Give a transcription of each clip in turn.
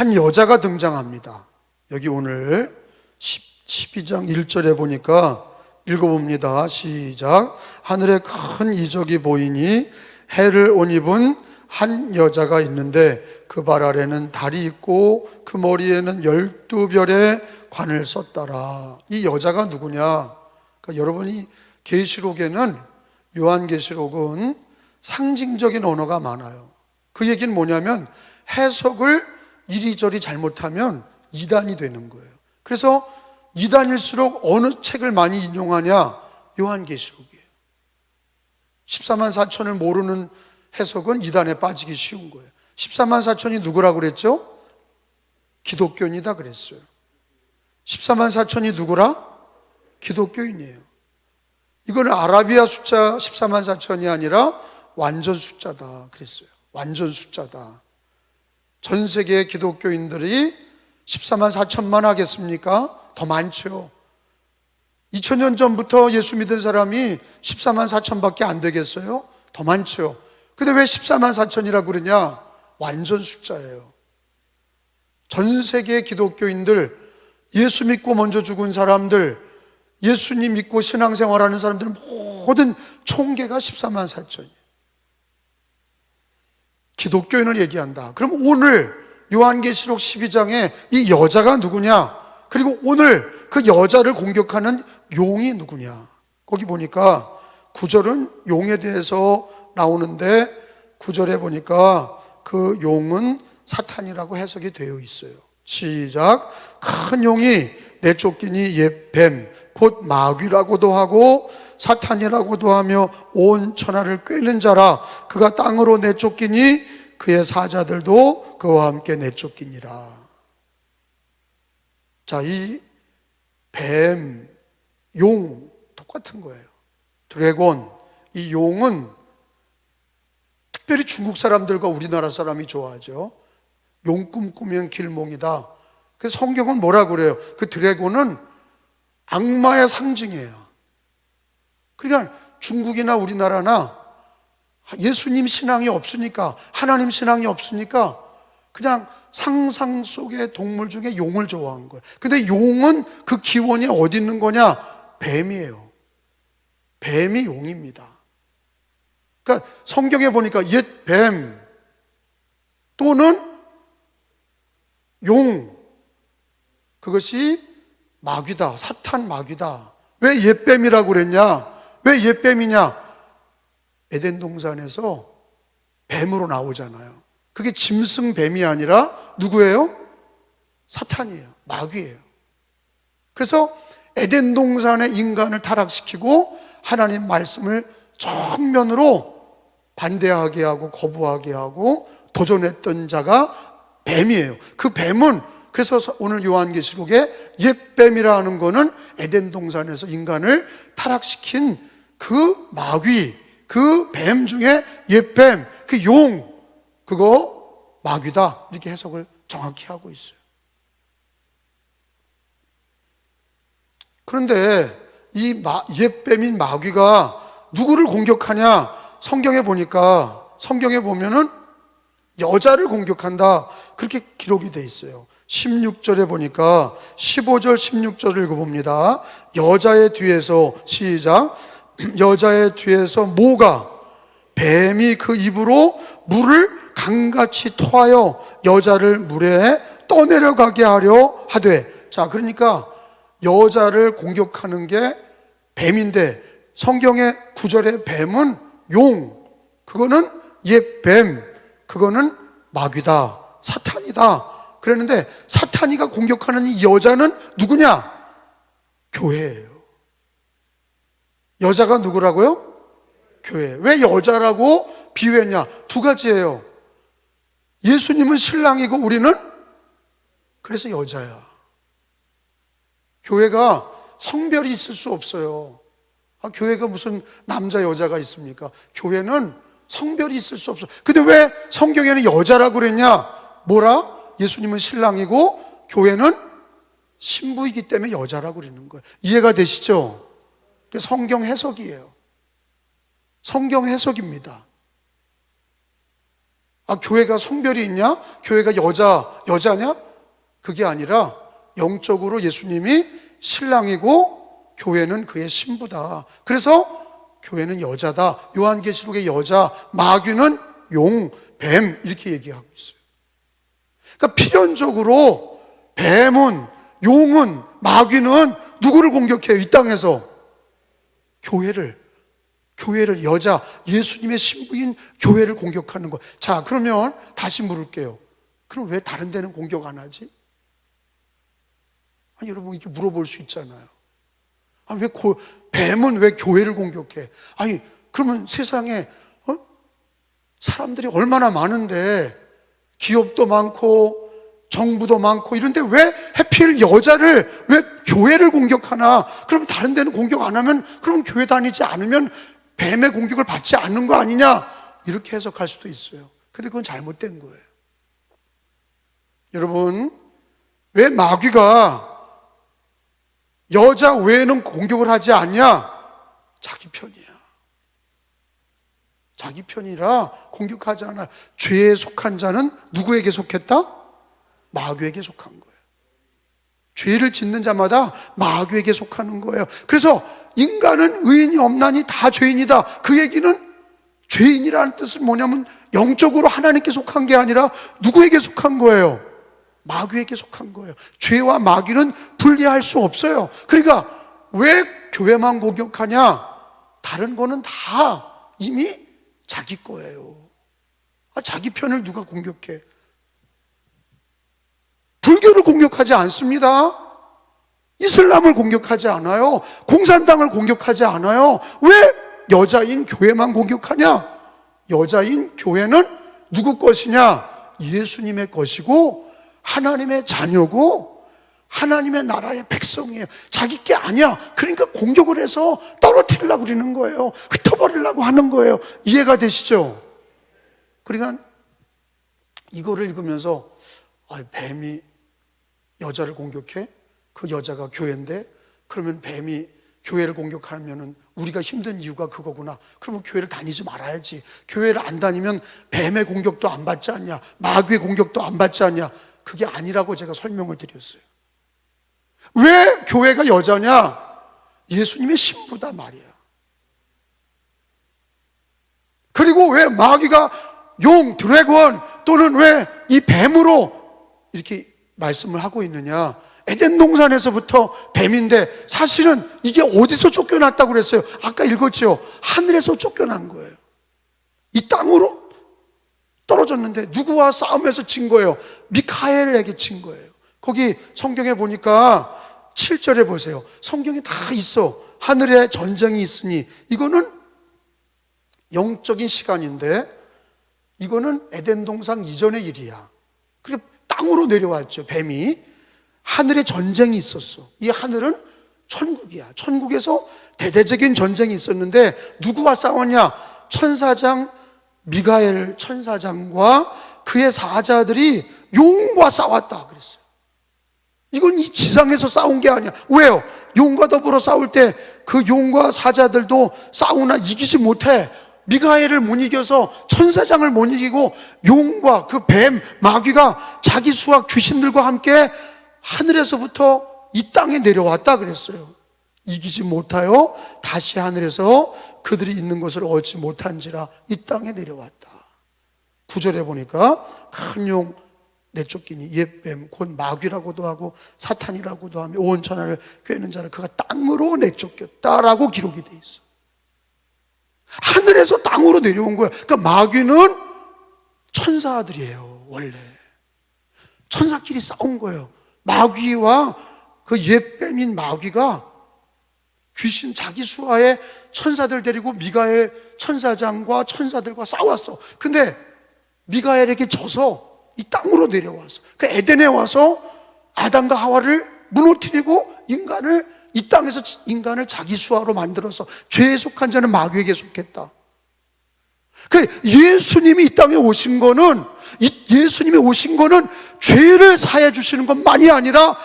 한 여자가 등장합니다. 여기 오늘 12장 1절에 보니까 읽어봅니다. 시작. 하늘에 큰 이적이 보이니 해를 옷 입은 한 여자가 있는데 그 발 아래는 달이 있고 그 머리에는 12별의 관을 썼더라. 이 여자가 누구냐? 그러니까 여러분이 계시록에는, 요한계시록은 상징적인 언어가 많아요. 그 얘기는 뭐냐면 해석을 이리저리 잘못하면 이단이 되는 거예요. 그래서 이단일수록 어느 책을 많이 인용하냐? 요한계시록이에요. 14만 4천을 모르는 해석은 이단에 빠지기 쉬운 거예요. 14만 4천이 누구라고 그랬죠? 기독교인이다 그랬어요. 14만 4천이 누구라? 기독교인이에요. 이거는 아라비아 숫자 14만 4천이 아니라 완전 숫자다 그랬어요. 완전 숫자다. 전 세계 기독교인들이 14만 4천만 하겠습니까? 더 많죠. 2000년 전부터 예수 믿은 사람이 14만 4천밖에 안 되겠어요? 더 많죠. 근데 왜 14만 4천이라고 그러냐? 완전 숫자예요. 전 세계 기독교인들, 예수 믿고 먼저 죽은 사람들, 예수님 믿고 신앙생활하는 사람들 모든 총계가 14만 4천이에요. 기독교인을 얘기한다. 그럼 오늘 요한계시록 12장에 이 여자가 누구냐? 그리고 오늘 그 여자를 공격하는 용이 누구냐? 거기 보니까 9절은 용에 대해서 나오는데 9절에 보니까 그 용은 사탄이라고 해석이 되어 있어요. 시작. 큰 용이 내쫓기니 옛 뱀, 곧 마귀라고도 하고 사탄이라고도 하며 온 천하를 꿰는 자라. 그가 땅으로 내쫓기니 그의 사자들도 그와 함께 내쫓기니라. 자, 이 뱀, 용 똑같은 거예요. 드래곤, 이 용은 특별히 중국 사람들과 우리나라 사람이 좋아하죠. 용 꿈꾸면 길몽이다. 그래서 성경은 뭐라 그래요? 그 드래곤은 악마의 상징이에요. 그러니까 중국이나 우리나라나 예수님 신앙이 없으니까, 하나님 신앙이 없으니까 그냥 상상 속의 동물 중에 용을 좋아한 거예요. 근데 용은 그 기원이 어디 있는 거냐? 뱀이에요. 뱀이 용입니다. 그러니까 성경에 보니까 옛 뱀 또는 용, 그것이 마귀다. 사탄 마귀다. 왜 옛뱀이라고 그랬냐? 왜 옛뱀이냐? 에덴 동산에서 뱀으로 나오잖아요. 그게 짐승 뱀이 아니라 누구예요? 사탄이에요. 마귀예요. 그래서 에덴 동산에 인간을 타락시키고 하나님 말씀을 정면으로 반대하게 하고 거부하게 하고 도전했던 자가 뱀이에요. 그 뱀은, 그래서 오늘 요한계시록에 옛뱀이라 하는 거는 에덴 동산에서 인간을 타락시킨 그 마귀, 그 뱀 중에 옛뱀, 그 용, 그거 마귀다. 이렇게 해석을 정확히 하고 있어요. 그런데 이 옛뱀인 마귀가 누구를 공격하냐? 성경에 보니까, 성경에 보면은 여자를 공격한다. 그렇게 기록이 돼 있어요. 16절에 보니까 15절 16절을 읽어봅니다. 여자의 뒤에서, 시작. 여자의 뒤에서 모가 뱀이 그 입으로 물을 강같이 토하여 여자를 물에 떠내려가게 하려 하되. 자, 그러니까 여자를 공격하는 게 뱀인데 성경의 9절의 뱀은 용, 그거는 옛뱀, 그거는 마귀다, 사탄이다 그랬는데, 사탄이가 공격하는 이 여자는 누구냐? 교회예요. 여자가 누구라고요? 교회. 왜 여자라고 비유했냐? 두 가지예요. 예수님은 신랑이고 우리는 그래서 여자야. 교회가 성별이 있을 수 없어요. 교회가 무슨 남자 여자가 있습니까? 교회는 성별이 있을 수 없어. 근데 왜 성경에는 여자라고 그랬냐? 뭐라? 예수님은 신랑이고 교회는 신부이기 때문에 여자라고 그러는 거예요. 이해가 되시죠? 성경 해석이에요. 성경 해석입니다. 교회가 성별이 있냐? 교회가 여자냐? 그게 아니라 영적으로 예수님이 신랑이고 교회는 그의 신부다. 그래서 교회는 여자다. 요한계시록의 여자, 마귀는 용, 뱀 이렇게 얘기하고 있어요. 그러니까 필연적으로 뱀은, 용은, 마귀는 누구를 공격해요? 이 땅에서 교회를 여자, 예수님의 신부인 교회를 공격하는 거. 자, 그러면 다시 물을게요. 그럼 왜 다른 데는 공격 안 하지? 아니, 여러분 이렇게 물어볼 수 있잖아요. 뱀은 왜 교회를 공격해? 아니, 그러면 세상에 사람들이 얼마나 많은데 기업도 많고 정부도 많고 이런데 왜 하필 여자를, 왜 교회를 공격하나? 그럼 다른 데는 공격 안 하면, 그럼 교회 다니지 않으면 뱀의 공격을 받지 않는 거 아니냐? 이렇게 해석할 수도 있어요. 근데 그건 잘못된 거예요. 여러분, 왜 마귀가 여자 외에는 공격을 하지 않냐? 자기 편이야. 자기 편이라 공격하지 않아. 죄에 속한 자는 누구에게 속했다? 마귀에게 속한 거예요. 죄를 짓는 자마다 마귀에게 속하는 거예요. 그래서 인간은 의인이 없나니 다 죄인이다. 그 얘기는 죄인이라는 뜻은 뭐냐면 영적으로 하나님께 속한 게 아니라 누구에게 속한 거예요? 마귀에게 속한 거예요. 죄와 마귀는 분리할 수 없어요. 그러니까 왜 교회만 공격하냐? 다른 거는 다 이미 자기 거예요. 자기 편을 누가 공격해? 불교를 공격하지 않습니다. 이슬람을 공격하지 않아요. 공산당을 공격하지 않아요. 왜 여자인 교회만 공격하냐? 여자인 교회는 누구 것이냐? 예수님의 것이고 하나님의 자녀고 하나님의 나라의 백성이에요. 자기 게 아니야. 그러니까 공격을 해서 떨어뜨리려고 그러는 거예요. 흩어버리려고 하는 거예요. 이해가 되시죠? 그러니까 이거를 읽으면서 뱀이 여자를 공격해? 그 여자가 교회인데 그러면 뱀이 교회를 공격하면 우리가 힘든 이유가 그거구나. 그러면 교회를 다니지 말아야지. 교회를 안 다니면 뱀의 공격도 안 받지 않냐? 마귀의 공격도 안 받지 않냐? 그게 아니라고 제가 설명을 드렸어요. 왜 교회가 여자냐? 예수님의 신부다 말이야. 그리고 왜 마귀가 용, 드래곤 또는 왜 이 뱀으로 이렇게 말씀을 하고 있느냐? 에덴 동산에서부터 뱀인데 사실은 이게 어디서 쫓겨났다고 그랬어요? 아까 읽었죠? 하늘에서 쫓겨난 거예요. 이 땅으로 떨어졌는데 누구와 싸움에서 진 거예요? 미카엘에게 진 거예요. 거기 성경에 보니까 7절에 보세요. 성경에 다 있어. 하늘에 전쟁이 있으니 이거는 영적인 시간인데 이거는 에덴 동산 이전의 일이야. 그리고 땅으로 내려왔죠. 뱀이. 하늘에 전쟁이 있었어. 이 하늘은 천국이야. 천국에서 대대적인 전쟁이 있었는데 누구와 싸웠냐? 천사장 미가엘 천사장과 그의 사자들이 용과 싸웠다 그랬어요. 이건 이 지상에서 싸운 게 아니야. 왜요? 용과 더불어 싸울 때 그 용과 사자들도 싸우나 이기지 못해. 미가엘을 못 이겨서 천사장을 못 이기고 용과 그 뱀, 마귀가 자기 수와 귀신들과 함께 하늘에서부터 이 땅에 내려왔다 그랬어요. 이기지 못하여 다시 하늘에서 그들이 있는 것을 얻지 못한지라 이 땅에 내려왔다. 9절에 보니까 큰 용 내쫓기니 옛뱀 곧 마귀라고도 하고 사탄이라고도 하며 온 천하를 꿰는 자를 그가 땅으로 내쫓겼다라고 기록이 돼 있어. 하늘에서 땅으로 내려온 거야. 그러니까 마귀는 천사들이에요. 원래 천사끼리 싸운 거예요. 마귀와 그 옛뱀인 마귀가 귀신 자기 수하의 천사들 데리고 미가엘 천사장과 천사들과 싸웠어. 근데 미가엘에게 져서 이 땅으로 내려왔어. 그 에덴에 와서 아담과 하와를 무너뜨리고 이 땅에서 인간을 자기 수하로 만들어서 죄에 속한 자는 마귀에게 속했다. 그 예수님이 이 땅에 오신 거는 죄를 사해 주시는 것만이 아니라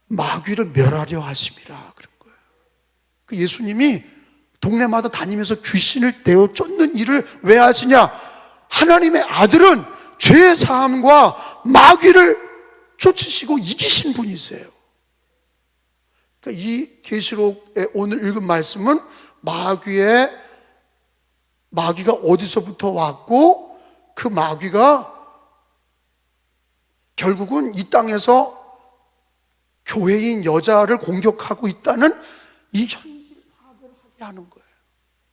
마귀를 멸하려 하심이라 그런 거예요. 그 예수님이 동네마다 다니면서 귀신을 내어 쫓는 일을 왜 하시냐? 하나님의 아들은 죄의 사함과 마귀를 쫓으시고 이기신 분이세요. 그러니까 이 계시록의 오늘 읽은 말씀은 마귀가 어디서부터 왔고 그 마귀가 결국은 이 땅에서 교회인 여자를 공격하고 있다는 이 현실 파악을 하게 하는 거예요.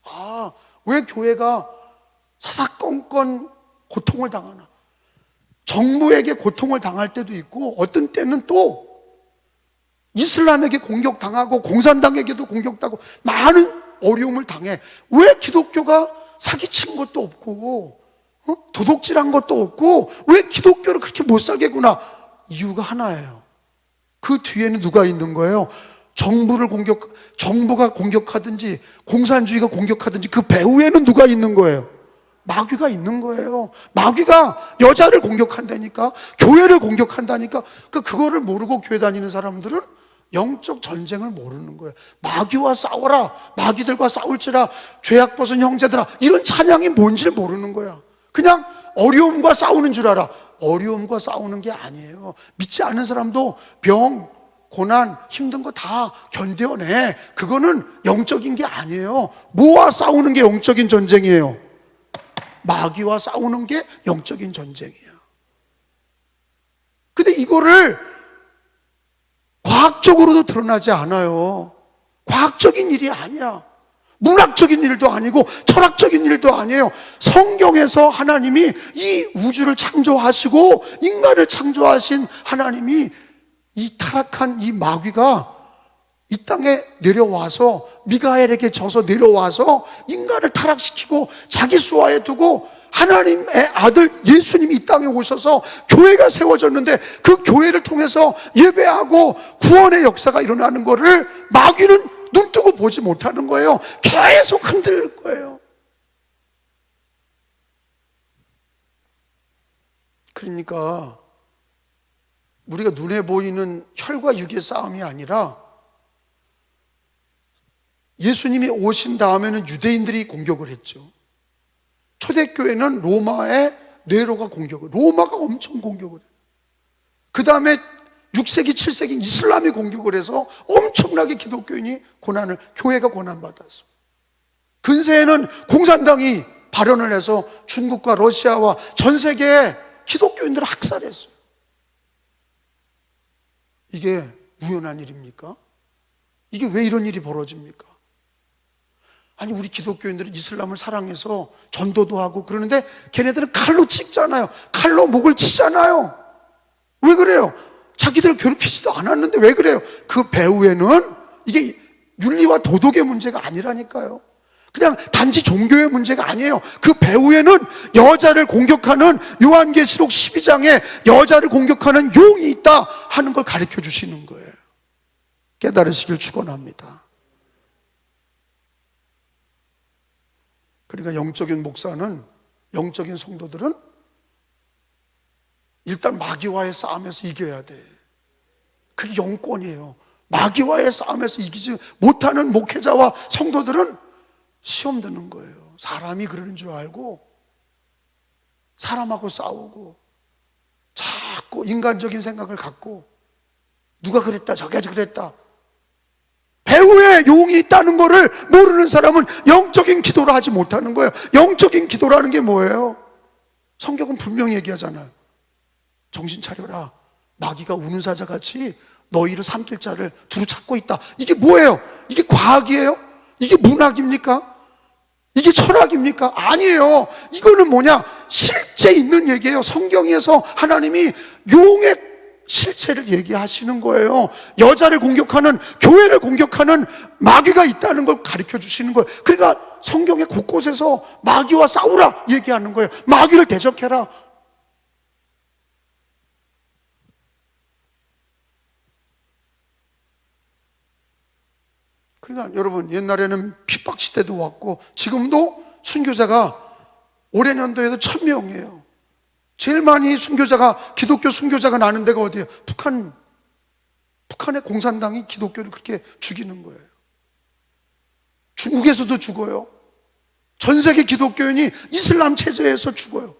아, 왜 교회가 사사건건 고통을 당하나? 정부에게 고통을 당할 때도 있고 어떤 때는 또 이슬람에게 공격당하고 공산당에게도 공격당하고 많은 어려움을 당해. 왜 기독교가 사기친 것도 없고 도둑질한 것도 없고 왜 기독교를 그렇게 못 살게 구나? 이유가 하나예요. 그 뒤에는 누가 있는 거예요? 정부가 공격하든지 공산주의가 공격하든지 그 배후에는 누가 있는 거예요? 마귀가 있는 거예요. 마귀가 여자를 공격한다니까, 교회를 공격한다니까. 그거를 모르고 교회 다니는 사람들은 영적 전쟁을 모르는 거예요. 마귀와 싸워라, 마귀들과 싸울지라, 죄악 벗은 형제들아, 이런 찬양이 뭔지를 모르는 거야. 그냥 어려움과 싸우는 줄 알아. 어려움과 싸우는 게 아니에요. 믿지 않는 사람도 병, 고난, 힘든 거 다 견뎌내. 그거는 영적인 게 아니에요. 뭐와 싸우는 게 영적인 전쟁이에요? 마귀와 싸우는 게 영적인 전쟁이에요. 근데 이거를 과학적으로도 드러나지 않아요. 과학적인 일이 아니야. 문학적인 일도 아니고 철학적인 일도 아니에요. 성경에서 하나님이 이 우주를 창조하시고 인간을 창조하신 하나님이 이 타락한 이 마귀가 이 땅에 내려와서 미가엘에게 져서 내려와서 인간을 타락시키고 자기 수하에 두고 하나님의 아들 예수님이 이 땅에 오셔서 교회가 세워졌는데 그 교회를 통해서 예배하고 구원의 역사가 일어나는 것을 마귀는 눈뜨고 보지 못하는 거예요. 계속 흔들 거예요. 그러니까 우리가 눈에 보이는 혈과 육의 싸움이 아니라 예수님이 오신 다음에는 유대인들이 공격을 했죠. 초대교회는 로마의 네로가 로마가 엄청 공격을 해요. 그 다음에 6세기, 7세기 이슬람이 공격을 해서 엄청나게 기독교인이 교회가 고난받았어. 근세에는 공산당이 발언을 해서 중국과 러시아와 전 세계의 기독교인들을 학살했어요. 이게 우연한 일입니까? 이게 왜 이런 일이 벌어집니까? 아니, 우리 기독교인들은 이슬람을 사랑해서 전도도 하고 그러는데 걔네들은 칼로 찍잖아요. 칼로 목을 치잖아요. 왜 그래요? 자기들 괴롭히지도 않았는데 왜 그래요? 그 배후에는 이게 윤리와 도덕의 문제가 아니라니까요. 그냥 단지 종교의 문제가 아니에요. 그 배후에는 여자를 공격하는 요한계시록 12장에 여자를 공격하는 용이 있다 하는 걸 가르쳐 주시는 거예요. 깨달으시길 축원합니다. 그러니까 영적인 목사는, 영적인 성도들은 일단 마귀와의 싸움에서 이겨야 돼. 그게 영권이에요. 마귀와의 싸움에서 이기지 못하는 목회자와 성도들은 시험 드는 거예요. 사람이 그러는 줄 알고 사람하고 싸우고 자꾸 인간적인 생각을 갖고 누가 그랬다 저가 그랬다. 배후에 용이 있다는 것을 모르는 사람은 영적인 기도를 하지 못하는 거예요. 영적인 기도라는 게 뭐예요? 성경은 분명히 얘기하잖아요. 정신 차려라. 마귀가 우는 사자같이 너희를 삼킬 자를 두루 찾고 있다. 이게 뭐예요? 이게 과학이에요? 이게 문학입니까? 이게 철학입니까? 아니에요. 이거는 뭐냐? 실제 있는 얘기예요. 성경에서 하나님이 용의 실체를 얘기하시는 거예요. 여자를 공격하는, 교회를 공격하는 마귀가 있다는 걸 가르쳐 주시는 거예요. 그러니까 성경의 곳곳에서 마귀와 싸우라 얘기하는 거예요. 마귀를 대적해라. 그러니까 여러분, 옛날에는 핍박 시대도 왔고 지금도 순교자가 올해 년도에도 1000명이에요. 제일 많이 기독교 순교자가 나는 데가 어디예요? 북한의 공산당이 기독교를 그렇게 죽이는 거예요. 중국에서도 죽어요. 전 세계 기독교인이 이슬람 체제에서 죽어요.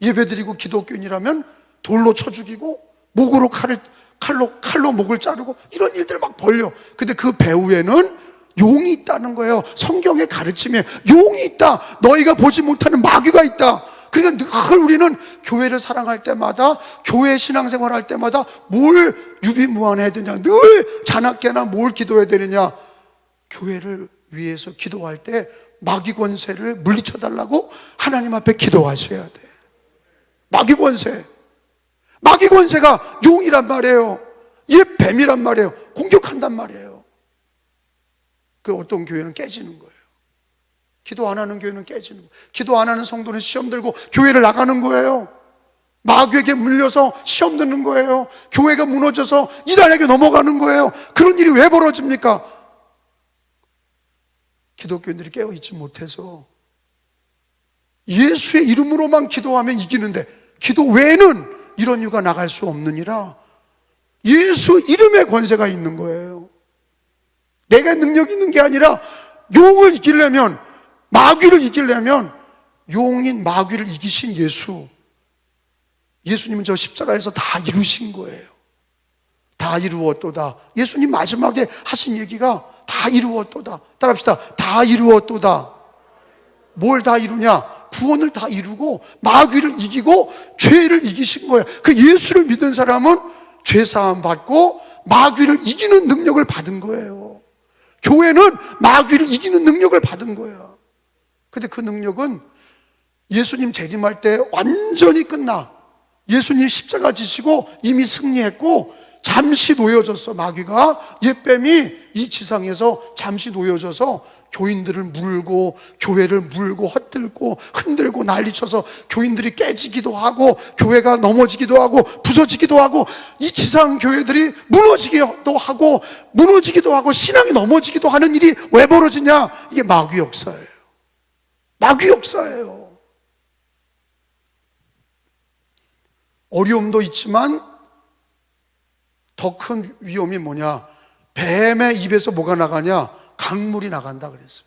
예배드리고 기독교인이라면 돌로 쳐 죽이고 목으로 칼로 목을 자르고 이런 일들 막 벌려. 근데 그 배후에는 용이 있다는 거예요. 성경의 가르침에 용이 있다. 너희가 보지 못하는 마귀가 있다. 그러니까 늘 우리는 교회를 사랑할 때마다, 교회 신앙생활 할 때마다 뭘 유비무환해야 되냐, 늘 자나깨나 뭘 기도해야 되느냐. 교회를 위해서 기도할 때 마귀 권세를 물리쳐 달라고 하나님 앞에 기도하셔야 돼. 마귀 권세가 용이란 말이에요. 얘 뱀이란 말이에요. 공격한단 말이에요. 그 어떤 교회는 깨지는 거예요. 기도 안 하는 교회는 깨지는 거예요. 기도 안 하는 성도는 시험 들고 교회를 나가는 거예요. 마귀에게 물려서 시험 듣는 거예요. 교회가 무너져서 이단에게 넘어가는 거예요. 그런 일이 왜 벌어집니까? 기독교인들이 깨어있지 못해서 예수의 이름으로만 기도하면 이기는데 기도 외에는 이런 이유가 나갈 수 없느니라. 예수 이름의 권세가 있는 거예요. 내가 능력이 있는 게 아니라 용을 이기려면, 마귀를 이기려면 용인 마귀를 이기신 예수님은 저 십자가에서 다 이루신 거예요. 다 이루었도다. 예수님 마지막에 하신 얘기가 다 이루었도다. 따라합시다. 다 이루었도다. 뭘 다 이루냐? 구원을 다 이루고 마귀를 이기고 죄를 이기신 거예요. 그 예수를 믿는 사람은 죄 사함 받고 마귀를 이기는 능력을 받은 거예요. 교회는 마귀를 이기는 능력을 받은 거예요. 근데 그 능력은 예수님 재림할 때 완전히 끝나. 예수님 십자가 지시고 이미 승리했고 잠시 놓여졌어. 마귀가, 옛뱀이 이 지상에서 잠시 놓여져서 교인들을 물고, 교회를 물고 헛들고 흔들고 난리쳐서 교인들이 깨지기도 하고 교회가 넘어지기도 하고 부서지기도 하고 이 지상 교회들이 무너지기도 하고 신앙이 넘어지기도 하는 일이 왜 벌어지냐? 이게 마귀 역사예요. 마귀 역사예요. 어려움도 있지만 더 큰 위험이 뭐냐? 뱀의 입에서 뭐가 나가냐? 강물이 나간다 그랬어요.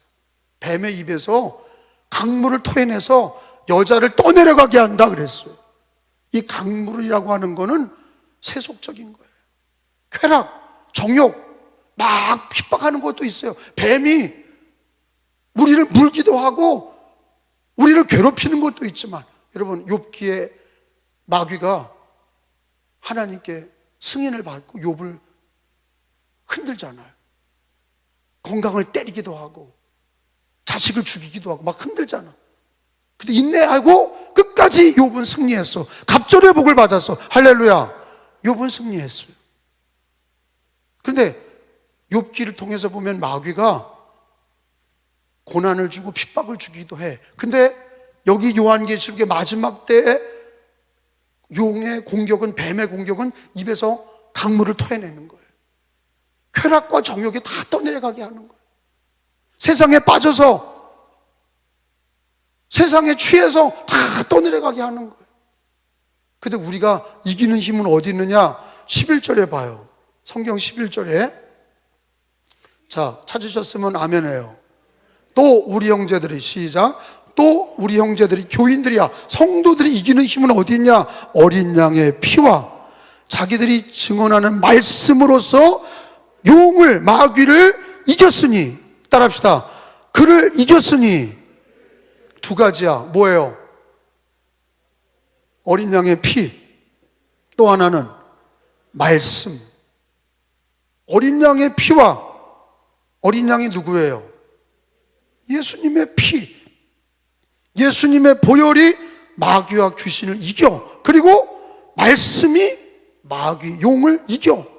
뱀의 입에서 강물을 토해내서 여자를 떠내려가게 한다 그랬어요. 이 강물이라고 하는 거는 세속적인 거예요. 쾌락, 정욕, 막 핍박하는 것도 있어요. 뱀이 우리를 물기도 하고 우리를 괴롭히는 것도 있지만, 여러분 욥기에 마귀가 하나님께 승인을 받고 욥을 흔들잖아요. 건강을 때리기도 하고 자식을 죽이기도 하고 막 흔들잖아. 근데 인내하고 끝까지 욥은 승리했어. 갑절의 복을 받았어. 할렐루야. 욥은 승리했어요. 그런데 욥기를 통해서 보면 마귀가 고난을 주고 핍박을 주기도 해. 근데 여기 요한계시록의 마지막 때에 용의 공격은, 뱀의 공격은 입에서 강물을 토해내는 거예요. 쾌락과 정욕이 다 떠내려가게 하는 거예요. 세상에 빠져서, 세상에 취해서 다 떠내려가게 하는 거예요. 근데 우리가 이기는 힘은 어디 있느냐? 11절에 봐요. 성경 11절에. 자, 찾으셨으면 아멘 해요. 또 우리 형제들이, 시작. 또 우리 형제들이, 교인들이야, 성도들이 이기는 힘은 어디 있냐? 어린 양의 피와 자기들이 증언하는 말씀으로서 용을, 마귀를 이겼으니. 따라합시다. 그를 이겼으니. 두 가지야. 뭐예요? 어린 양의 피, 또 하나는 말씀. 어린 양의 피와, 어린 양이 누구예요? 예수님의 피, 예수님의 보혈이 마귀와 귀신을 이겨. 그리고 말씀이 마귀, 용을 이겨.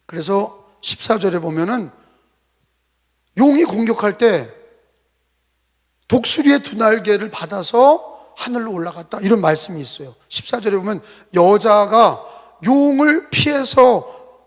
그래서 14절에 보면은 용이 공격할 때 독수리의 두 날개를 받아서 하늘로 올라갔다, 이런 말씀이 있어요. 14절에 보면 여자가 용을 피해서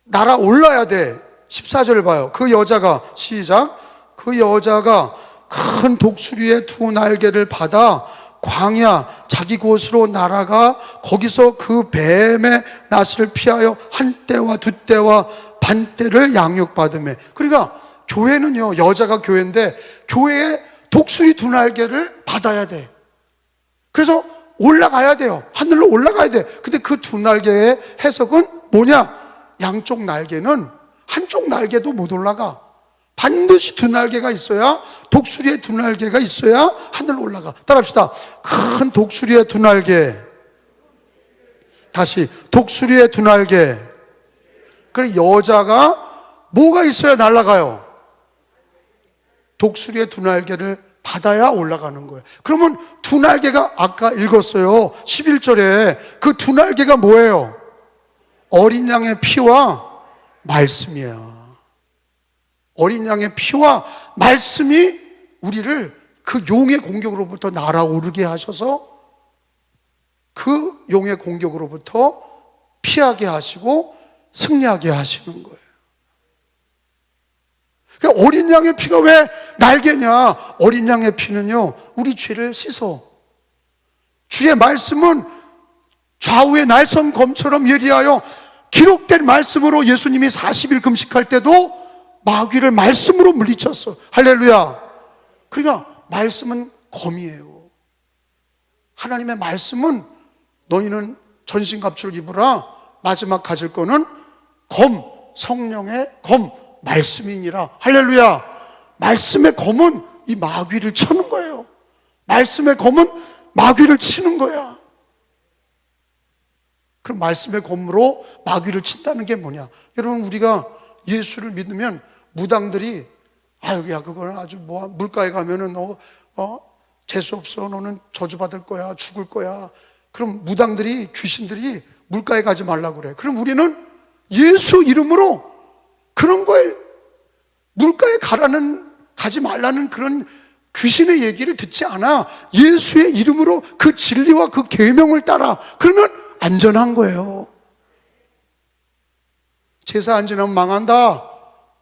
날아올라야 돼. 14절을 봐요. 그 여자가, 시작. 그 여자가 큰 독수리의 두 날개를 받아 광야 자기 곳으로 날아가 거기서 그 뱀의 낫을 피하여 한 때와 두 때와 반 때를 양육받으며. 그러니까 교회는요, 여자가 교회인데 교회에 독수리 두 날개를 받아야 돼. 그래서 올라가야 돼요. 하늘로 올라가야 돼. 근데 그 두 날개의 해석은 뭐냐? 양쪽 날개는 한쪽 날개도 못 올라가. 반드시 두 날개가 있어야, 독수리의 두 날개가 있어야 하늘로 올라가. 따라합시다. 큰 독수리의 두 날개. 다시, 독수리의 두 날개. 그래, 여자가 뭐가 있어야 날아가요? 독수리의 두 날개를 받아야 올라가는 거예요. 그러면 두 날개가 아까 읽었어요. 11절에 그 두 날개가 뭐예요? 어린 양의 피와 말씀이에요. 어린 양의 피와 말씀이 우리를 그 용의 공격으로부터 날아오르게 하셔서 그 용의 공격으로부터 피하게 하시고 승리하게 하시는 거예요. 그러니까 어린 양의 피가 왜 날개냐? 어린 양의 피는요, 우리 죄를 씻어. 주의 말씀은 좌우의 날선 검처럼 예리하여, 기록된 말씀으로 예수님이 40일 금식할 때도 마귀를 말씀으로 물리쳤어. 할렐루야. 그러니까 말씀은 검이에요. 하나님의 말씀은 너희는 전신갑주를 입으라. 마지막 가질 거는 검, 성령의 검, 말씀이니라. 할렐루야. 말씀의 검은 이 마귀를 쳐는 거예요. 말씀의 검은 마귀를 치는 거야. 그럼 말씀의 검으로 마귀를 친다는 게 뭐냐? 여러분, 우리가 예수를 믿으면 무당들이 야, 그거는 아주 물가에 가면은 재수 없어. 너는 저주받을 거야. 죽을 거야. 그럼 무당들이, 귀신들이 물가에 가지 말라고 그래. 그럼 우리는 예수 이름으로 그런 거에 물가에 가지 말라는 그런 귀신의 얘기를 듣지 않아. 예수의 이름으로 그 진리와 그 계명을 따라. 그러면 안전한 거예요. 제사 안 지나면 망한다.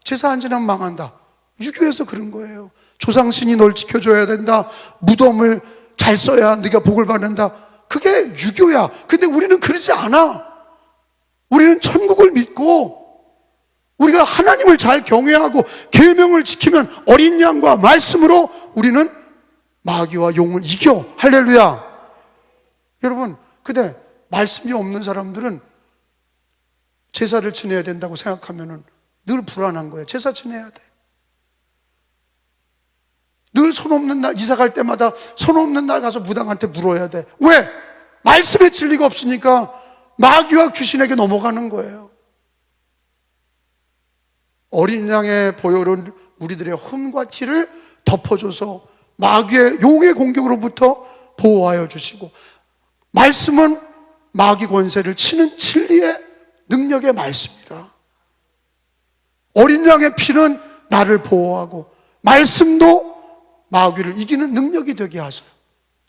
제사 안 지나면 망한다. 유교에서 그런 거예요. 조상신이 널 지켜줘야 된다. 무덤을 잘 써야 네가 복을 받는다. 그게 유교야. 근데 우리는 그러지 않아. 우리는 천국을 믿고 우리가 하나님을 잘 경외하고 계명을 지키면 어린 양과 말씀으로 우리는 마귀와 용을 이겨. 할렐루야. 여러분, 근데 말씀이 없는 사람들은 제사를 지내야 된다고 생각하면 늘 불안한 거예요. 제사 지내야 돼. 늘 손 없는 날, 이사 갈 때마다 손 없는 날 가서 무당한테 물어야 돼. 왜? 말씀의 진리가 없으니까 마귀와 귀신에게 넘어가는 거예요. 어린 양의 보혈은 우리들의 흠과 티를 덮어줘서 마귀의 용의 공격으로부터 보호하여 주시고, 말씀은 마귀 권세를 치는 진리의 능력의 말씀이라. 어린 양의 피는 나를 보호하고 말씀도 마귀를 이기는 능력이 되게 하셔요.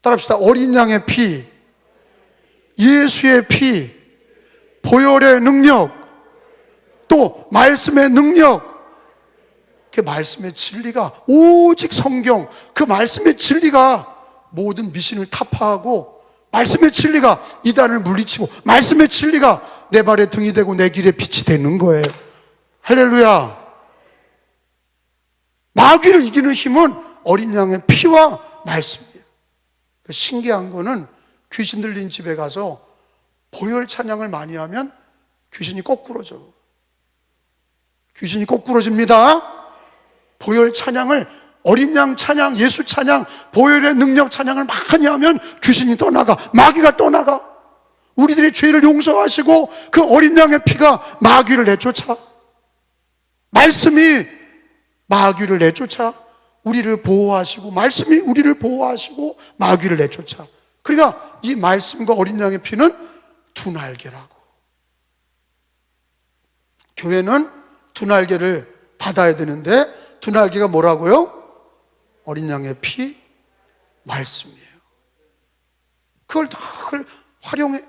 따라합시다. 어린 양의 피, 예수의 피, 보혈의 능력, 또 말씀의 능력. 그 말씀의 진리가, 오직 성경, 그 말씀의 진리가 모든 미신을 타파하고, 말씀의 진리가 이단을 물리치고, 말씀의 진리가 내 발의 등이 되고 내 길의 빛이 되는 거예요. 할렐루야. 마귀를 이기는 힘은 어린 양의 피와 말씀이에요. 신기한 거는 귀신 들린 집에 가서 보혈 찬양을 많이 하면 귀신이 거꾸로져. 귀신이 거꾸로집니다. 보혈 찬양을, 어린 양 찬양, 예수 찬양, 보혈의 능력 찬양을 많이 하면 귀신이 떠나가, 마귀가 떠나가. 우리들의 죄를 용서하시고 그 어린 양의 피가 마귀를 내쫓아. 말씀이 마귀를 내쫓아 우리를 보호하시고, 말씀이 우리를 보호하시고 마귀를 내쫓아. 그러니까 이 말씀과 어린 양의 피는 두 날개라고. 교회는 두 날개를 받아야 되는데, 두 날개가 뭐라고요? 어린 양의 피, 말씀이에요. 그걸 늘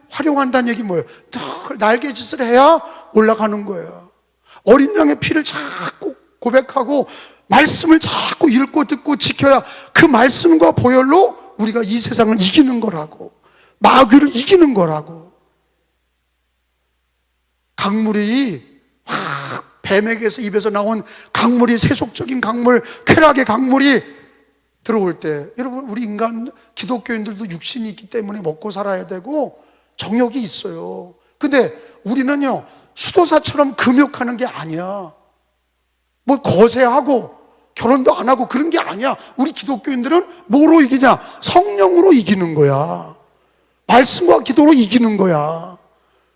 활용한다는 얘기 뭐예요? 늘 날개짓을 해야 올라가는 거예요. 어린 양의 피를 자꾸 고백하고 말씀을 자꾸 읽고 듣고 지켜야 그 말씀과 보혈로 우리가 이 세상을 이기는 거라고. 마귀를 이기는 거라고. 강물이 확 뱀에게서 입에서 나온 강물이, 세속적인 강물, 쾌락의 강물이 들어올 때, 여러분, 우리 인간 기독교인들도 육신이 있기 때문에 먹고 살아야 되고 정욕이 있어요. 근데 우리는요, 수도사처럼 금욕하는 게 아니야. 뭐 거세하고 결혼도 안 하고 그런 게 아니야. 우리 기독교인들은 뭐로 이기냐? 성령으로 이기는 거야. 말씀과 기도로 이기는 거야.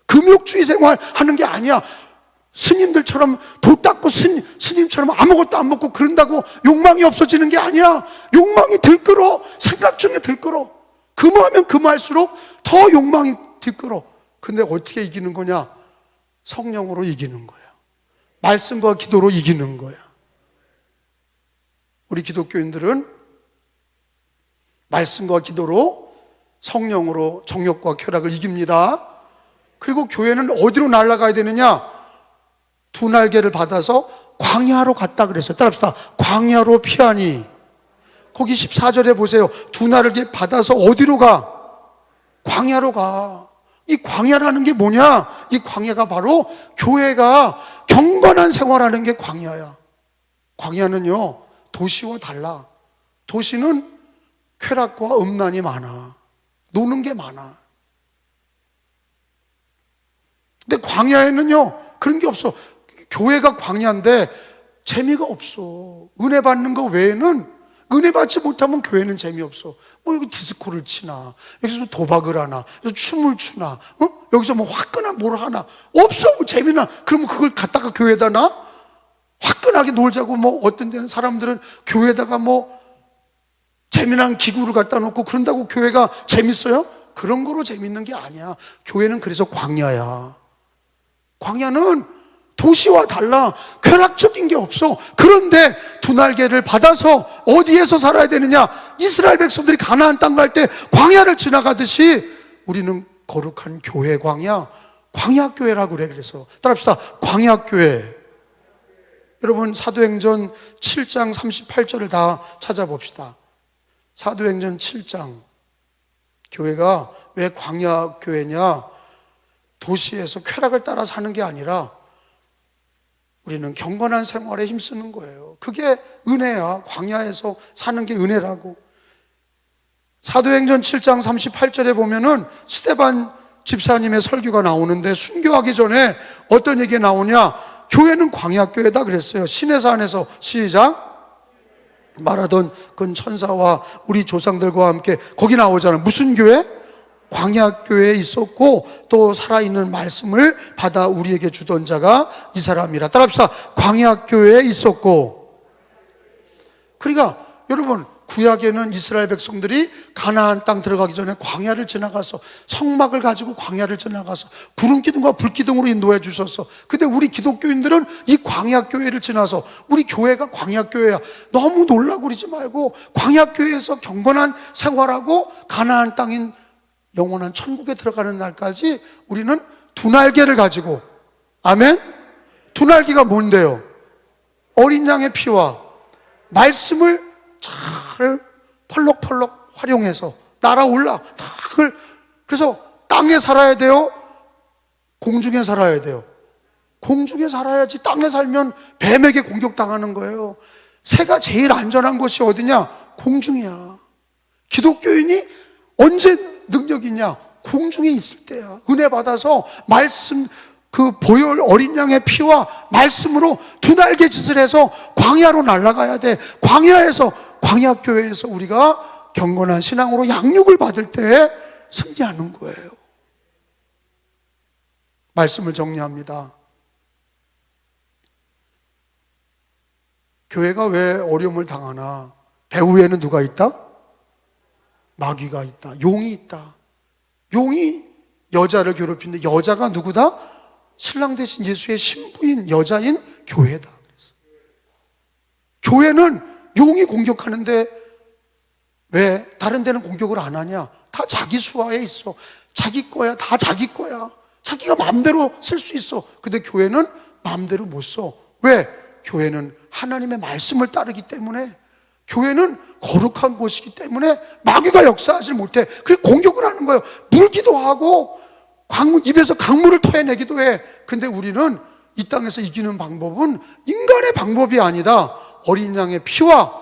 금욕주의 생활 하는 게 아니야. 스님들처럼 도 닦고 스님처럼 아무것도 안 먹고 그런다고 욕망이 없어지는 게 아니야. 욕망이 들끓어. 생각 중에 들끓어. 금하면 금할수록 더 욕망이 들끓어. 근데 어떻게 이기는 거냐? 성령으로 이기는 거야. 말씀과 기도로 이기는 거야. 우리 기독교인들은 말씀과 기도로, 성령으로 정욕과 쾌락을 이깁니다. 그리고 교회는 어디로 날아가야 되느냐? 두 날개를 받아서 광야로 갔다 그랬어요. 따라합시다. 광야로 피하니. 거기 14절에 보세요. 두 날개 받아서 어디로 가? 광야로 가. 이 광야라는 게 뭐냐? 이 광야가 바로 교회가 경건한 생활하는 게 광야야. 광야는요, 도시와 달라. 도시는 쾌락과 음란이 많아. 노는 게 많아. 근데 광야에는요, 그런 게 없어. 교회가 광야인데 재미가 없어. 은혜 받는 거 외에는, 은혜 받지 못하면 교회는 재미없어. 뭐 여기 디스코를 치나, 여기서 도박을 하나, 여기서 춤을 추나, 여기서 뭐 화끈한 뭘 하나. 없어. 뭐 재미나. 그러면 그걸 갖다가 교회에다 놔? 화끈하게 놀자고. 뭐 어떤 데는 사람들은 교회에다가 뭐 재미난 기구를 갖다 놓고 그런다고 교회가 재밌어요? 그런 거로 재밌는 게 아니야. 교회는 그래서 광야야. 광야는 도시와 달라. 쾌락적인 게 없어. 그런데 두 날개를 받아서 어디에서 살아야 되느냐? 이스라엘 백성들이 가나안 땅 갈 때 광야를 지나가듯이 우리는 거룩한 교회 광야, 광야교회라고 그래. 그래서 따라합시다. 광야교회. 여러분, 사도행전 7장 38절을 다 찾아봅시다. 사도행전 7장. 교회가 왜 광야교회냐? 도시에서 쾌락을 따라 사는 게 아니라 우리는 경건한 생활에 힘쓰는 거예요. 그게 은혜야. 광야에서 사는 게 은혜라고. 사도행전 7장 38절에 보면은 스데반 집사님의 설교가 나오는데, 순교하기 전에 어떤 얘기가 나오냐? 교회는 광야교회다 그랬어요. 시내산에서 시작. 말하던 그 천사와 우리 조상들과 함께 거기 나오잖아요. 무슨 교회? 광야교회에 있었고, 또 살아있는 말씀을 받아 우리에게 주던 자가 이 사람이라. 따라합시다. 광야교회에 있었고. 그러니까 여러분, 구약에는 이스라엘 백성들이 가나안 땅 들어가기 전에 광야를 지나가서, 성막을 가지고 광야를 지나가서 구름기둥과 불기둥으로 인도해 주셨어. 근데 우리 기독교인들은 이 광야교회를 지나서, 우리 교회가 광야교회야. 너무 놀라고 그러지 말고 광야교회에서 경건한 생활하고 가나안 땅인 영원한 천국에 들어가는 날까지 우리는 두 날개를 가지고, 아멘? 두 날개가 뭔데요? 어린 양의 피와 말씀을 잘 펄럭펄럭 활용해서 날아올라. 그래서 땅에 살아야 돼요? 공중에 살아야 돼요? 공중에 살아야지. 땅에 살면 뱀에게 공격당하는 거예요. 새가 제일 안전한 곳이 어디냐? 공중이야. 기독교인이 언제 능력이 있냐? 공중에 있을 때야. 은혜 받아서 말씀, 그 보혈 어린 양의 피와 말씀으로 두 날개 짓을 해서 광야로 날아가야 돼. 광야교회에서 우리가 경건한 신앙으로 양육을 받을 때 승리하는 거예요. 말씀을 정리합니다. 교회가 왜 어려움을 당하나? 배후에는 누가 있다? 마귀가 있다. 용이 있다. 용이 여자를 괴롭히는데, 여자가 누구다? 신랑 대신 예수의 신부인 여자인 교회다. 교회는 용이 공격하는데 왜 다른 데는 공격을 안 하냐? 다 자기 수하에 있어. 자기 거야. 다 자기 거야. 자기가 마음대로 쓸 수 있어. 근데 교회는 마음대로 못 써. 왜? 교회는 하나님의 말씀을 따르기 때문에 교회는 거룩한 곳이기 때문에 마귀가 역사하지 못해. 그래서 공격을 하는 거예요. 물기도 하고 입에서 강물을 토해내기도 해. 근데 우리는 이 땅에서 이기는 방법은 인간의 방법이 아니다. 어린 양의 피와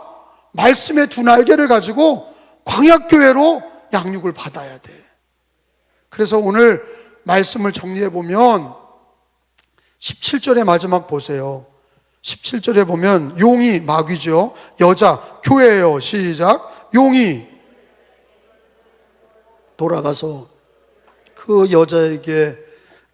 말씀의 두 날개를 가지고 광약교회로 양육을 받아야 돼. 그래서 오늘 말씀을 정리해 보면 17절의 마지막 보세요. 17절에 보면 용이 마귀죠. 여자 교회예요. 시작. 용이 돌아가서 그 여자에게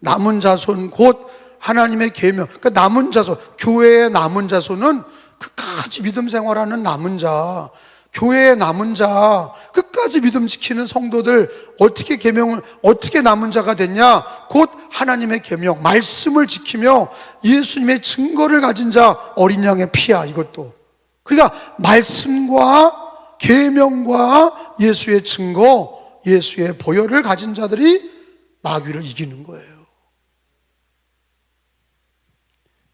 남은 자손 곧 하나님의 계명, 그러니까 남은 자손, 교회의 남은 자손은 끝까지 믿음 생활하는 남은 자, 교회의 남은 자, 끝까지 믿음 지키는 성도들, 어떻게 계명을, 어떻게 남은 자가 됐냐? 곧 하나님의 계명, 말씀을 지키며 예수님의 증거를 가진 자, 어린 양의 피야. 이것도 그러니까 말씀과 계명과 예수의 증거, 예수의 보혈을 가진 자들이 마귀를 이기는 거예요.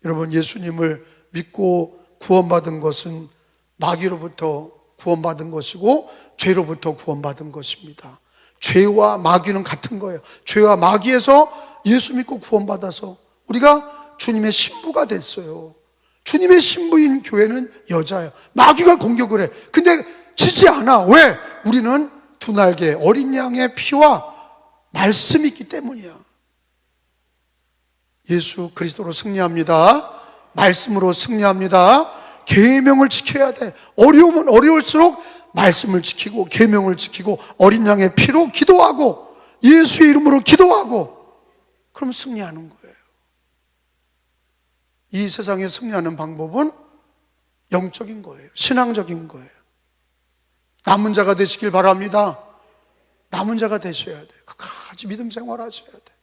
여러분, 예수님을 믿고 구원받은 것은 마귀로부터 구원받은 것이고 죄로부터 구원받은 것입니다. 죄와 마귀는 같은 거예요. 죄와 마귀에서 예수 믿고 구원받아서 우리가 주님의 신부가 됐어요. 주님의 신부인 교회는 여자예요. 마귀가 공격을 해. 근데 지지 않아. 왜? 우리는 두 날개 어린 양의 피와 말씀이 있기 때문이야. 예수 그리스도로 승리합니다. 말씀으로 승리합니다. 계명을 지켜야 돼. 어려우면 어려울수록 말씀을 지키고 계명을 지키고 어린 양의 피로 기도하고 예수의 이름으로 기도하고 그럼 승리하는 거예요. 이 세상에 승리하는 방법은 영적인 거예요. 신앙적인 거예요. 남은 자가 되시길 바랍니다. 남은 자가 되셔야 돼요. 끝까지 믿음 생활하셔야 돼요.